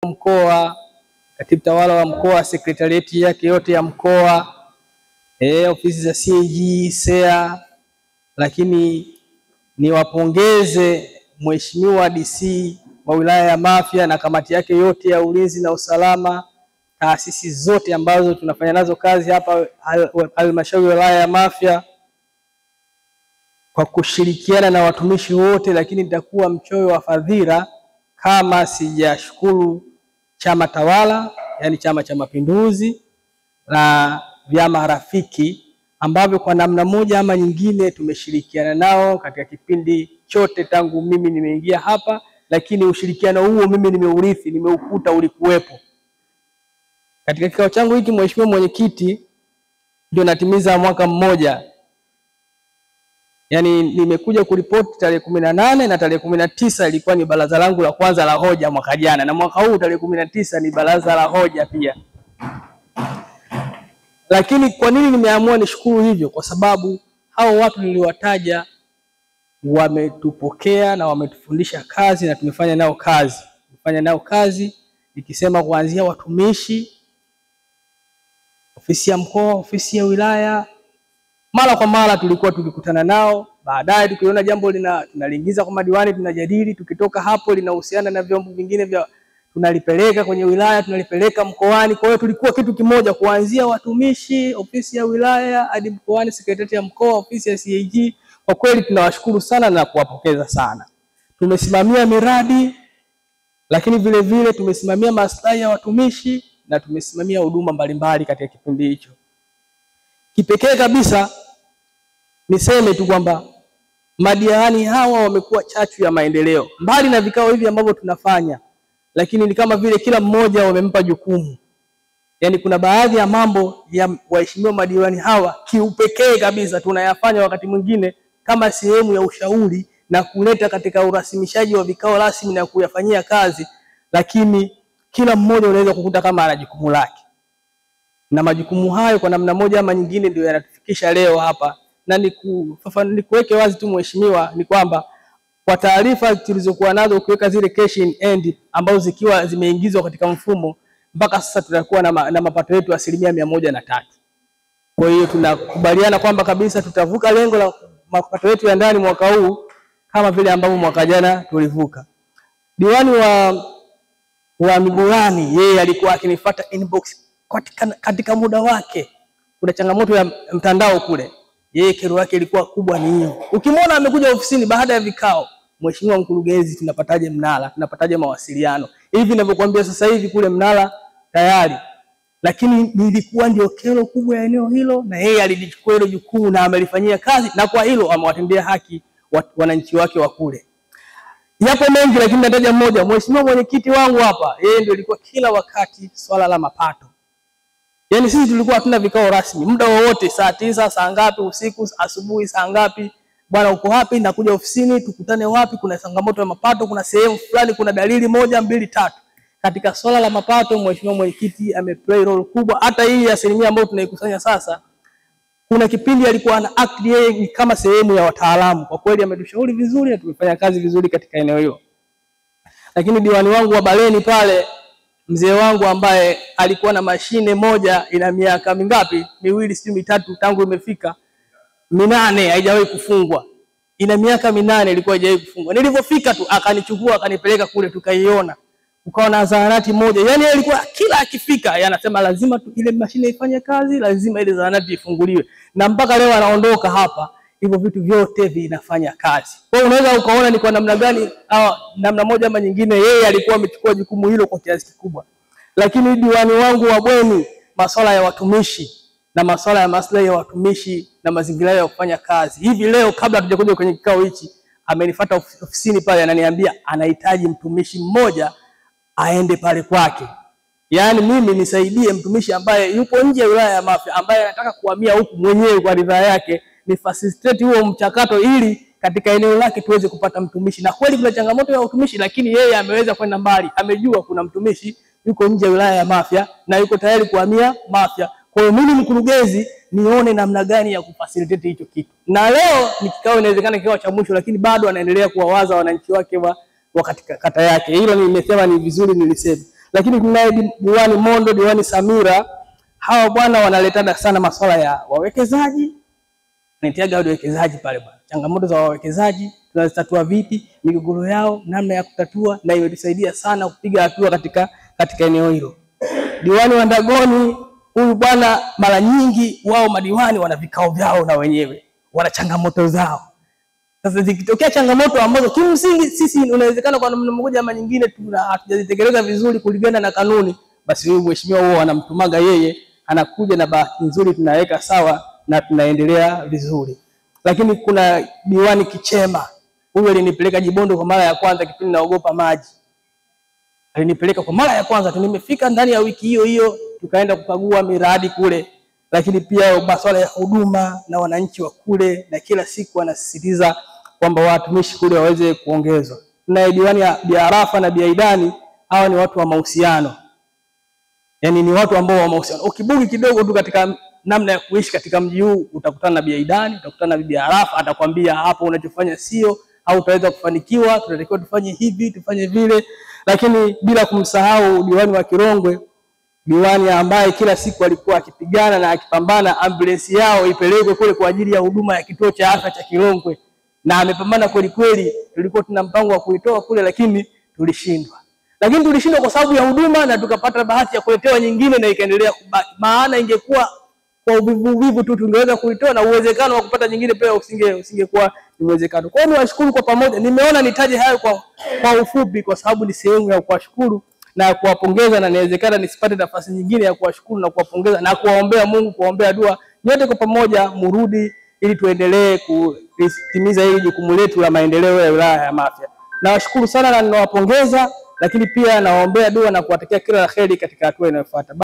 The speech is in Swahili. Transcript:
mkoa, katibu tawala wa mkoa, sekretarieti yake yote ya mkoa, ofisi za CAG, SEA, lakini niwapongeze Mheshimiwa DC wa wilaya ya Mafia na kamati yake yote ya ulinzi na usalama, taasisi zote ambazo tunafanya nazo kazi hapa halmashauri ya wilaya ya Mafia kwa kushirikiana na watumishi wote, lakini nitakuwa mchoyo wa fadhila kama sijashukuru chama tawala, yani Chama cha Mapinduzi na vyama rafiki ambavyo kwa namna moja ama nyingine tumeshirikiana nao katika kipindi chote tangu mimi nimeingia hapa, lakini ushirikiano huo mimi nimeurithi, nimeukuta ulikuwepo. Katika kikao changu hiki Mheshimiwa Mwenyekiti, ndio natimiza mwaka mmoja. Yani nimekuja kuripoti tarehe 18 na tarehe 19 ilikuwa ni baraza langu la kwanza la hoja mwaka jana, na mwaka huu tarehe 19 ni baraza la hoja pia. Lakini kwa nini nimeamua nishukuru hivyo? Kwa sababu hao watu niliwataja wametupokea na wametufundisha kazi na tumefanya nao kazi. Tumefanya nao kazi nikisema kuanzia watumishi, ofisi ya mkoa, ofisi ya wilaya, mara kwa mara tulikuwa tukikutana nao. Baadaye tukiona jambo tunaliingiza kwa madiwani, tunajadili, tukitoka hapo linahusiana na vyombo vingine vya tunalipeleka kwenye wilaya, tunalipeleka mkoani. Kwa hiyo tulikuwa kitu kimoja kuanzia watumishi, ofisi ya wilaya hadi mkoani, sekretarieti ya mkoa, ofisi ya CAG. Kwa kweli tunawashukuru sana na kuwapokeza sana. Tumesimamia miradi, lakini vile vile tumesimamia maslahi ya watumishi na tumesimamia huduma mbalimbali katika kipindi hicho. Kipekee kabisa niseme tu kwamba madiwani hawa wamekuwa chachu ya maendeleo. Mbali na vikao hivi ambavyo tunafanya, lakini ni kama vile kila mmoja wamempa jukumu. Yani kuna baadhi ya mambo ya waheshimiwa madiwani hawa kiupekee kabisa tunayafanya wakati mwingine kama sehemu ya ushauri na kuleta katika urasimishaji wa vikao rasmi na kuyafanyia kazi, lakini kila mmoja unaweza kukuta kama ana jukumu lake. Na majukumu hayo kwa namna moja ama nyingine ndio yanatufikisha leo hapa. Na nikuweke wazi tu Mheshimiwa, ni kwamba kwa taarifa tulizokuwa nazo ukiweka zile cash in hand ambazo zikiwa zimeingizwa katika mfumo, mpaka sasa tutakuwa na mapato yetu 103%. Kwa hiyo tunakubaliana kwamba kabisa tutavuka lengo la mapato yetu ya ndani mwaka huu kama vile ambavyo mwaka jana tulivuka. Diwani wa Migulani yeye alikuwa akinifuata inbox katika muda wake. Kuna changamoto ya mtandao kule. Yeye kero yake ilikuwa kubwa ni hiyo. Ukimwona amekuja ofisini baada ya vikao, Mheshimiwa Mkurugenzi, tunapataje mnala? Tunapataje mawasiliano? Hivi ninavyokuambia sasa hivi kule mnala tayari. Lakini nilikuwa ndio kero kubwa ya eneo hilo, na yeye alichukua hilo jukumu na amelifanyia kazi, na kwa hilo amewatendea haki wananchi wake wa kule. Yapo mengi lakini nataja mmoja. Mheshimiwa Mwenyekiti wangu hapa, yeye ndio alikuwa kila wakati swala la mapato. Yani sisi tulikuwa hatuna vikao rasmi. Muda wowote saa 9, saa ngapi usiku, asubuhi saa ngapi, bwana uko wapi, nakuja ofisini, tukutane wapi, kuna changamoto ya mapato, kuna sehemu fulani, kuna dalili 1, 2, 3. Katika swala la mapato Mheshimiwa Mwenyekiti ameplay role kubwa. Hata hii asilimia ambayo tunaikusanya sasa, kuna kipindi alikuwa ana act yeye kama sehemu ya wataalamu. Kwa kweli ametushauri vizuri na tumefanya kazi vizuri katika eneo hilo. Lakini diwani wangu wa Baleni pale, mzee wangu ambaye alikuwa na mashine moja ina miaka mingapi? 2 si 3 tangu imefika 8 haijawahi kufungwa. Ina miaka 8 ilikuwa haijawahi kufungwa. Nilipofika tu akanichukua akanipeleka kule tukaiona. Ukaona zahanati moja. Yani alikuwa kila akifika anasema lazima ile mashine ifanye kazi, lazima ile zahanati ifunguliwe. Na mpaka leo anaondoka hapa, hivyo vitu vyote vinafanya kazi. Kwa hiyo unaweza ukaona ni kwa namna gani namna moja ama nyingine yeye alikuwa amechukua jukumu hilo kwa kiasi kikubwa. Lakini diwani wangu wa Bweni, masuala ya watumishi na masuala ya maslahi ya watumishi na mazingira ya kufanya kazi. Hivi leo kabla hatujakuja kwenye kikao hichi, amenifuata ofisini pale ananiambia anahitaji mtumishi mmoja aende pale kwake. Yaani mimi nisaidie mtumishi ambaye yupo nje ya wilaya ya Mafia, ambaye anataka kuhamia huku mwenyewe kwa ridhaa yake, ni facilitate huo mchakato ili katika eneo lake tuweze kupata mtumishi. Na kweli kuna changamoto ya utumishi, lakini yeye ameweza kwenda mbali. Amejua kuna mtumishi yuko nje ya wilaya ya Mafia na yuko tayari kuhamia Mafia. Kwa hiyo mimi mkurugenzi nione namna gani ya kufacilitate hicho kitu. Na leo ni kikao, inawezekana kikao cha mwisho, lakini bado anaendelea kuwawaza wananchi wake wa katika kata yake. Hilo nimesema ni vizuri nilisema. Lakini tunaye diwani Mondo, diwani Samira, hawa bwana wanaletana sana masuala ya wawekezaji. Nitiaga wawekezaji pale bwana. Changamoto za wawekezaji tunazitatua vipi, migogoro yao namna ya kutatua, na imetusaidia sana kupiga hatua katika eneo hilo. Diwani wa Ndagoni huyu bwana, mara nyingi wao madiwani wana vikao vyao na wenyewe, wana changamoto zao. Sasa zikitokea changamoto ambazo kimsingi sisi unawezekana kwa namna moja ama nyingine hatujazitekeleza vizuri kulingana na kanuni, basi huyu mheshimiwa huo anamtumaga yeye, anakuja na bahati nzuri tunaweka sawa na tunaendelea vizuri. Lakini kuna diwani Kichema, huyu alinipeleka Jibondo kwa mara ya kwanza kipindi naogopa maji. Alinipeleka kwa mara ya kwanza tu, nimefika ndani ya wiki hiyo tukaenda kukagua miradi kule, lakini pia masuala ya huduma na wananchi wa kule, na kila siku anasisitiza kwamba watumishi kule waweze kuongezwa. Na diwani ya Biarafa na Biaidani, hawa ni watu wa mahusiano. Yaani ni watu ambao wa mahusiano. Ukibugi kidogo tu katika namna ya kuishi katika mji huu, utakutana na Biaidani, utakutana na Biarafa, atakwambia hapo unachofanya sio, au utaweza kufanikiwa, tunatakiwa tufanye hivi, tufanye vile. Lakini bila kumsahau diwani wa Kirongwe, diwani ambaye kila siku alikuwa akipigana na akipambana ambulance yao ipelekwe kule kwa ajili ya huduma ya kituo cha afya cha Kirongwe, na amepambana kweli kweli. Tulikuwa tuna mpango wa kuitoa kule, lakini tulishindwa. Lakini tulishindwa kwa sababu ya huduma, na tukapata bahati ya kuletewa nyingine na ikaendelea kubaki. Maana ingekuwa kwa uvivu tu tungeweza kuitoa, na uwezekano wa kupata nyingine pia usingekuwa ni uwezekano. Kwa hiyo niwashukuru kwa pamoja. Nimeona nitaje hayo kwa ufupi kwa sababu ni sehemu ya kuwashukuru na kuwapongeza, na inawezekana nisipate nafasi nyingine ya kuwashukuru na kuwapongeza na kuwaombea Mungu, kuwaombea dua nyote kwa pamoja murudi, ili tuendelee kutimiza hili jukumu letu la maendeleo ya wilaya ya Mafia. Nawashukuru sana na ninawapongeza, lakini pia nawaombea dua na kuwatakia kila la kheri katika hatua inayofuata.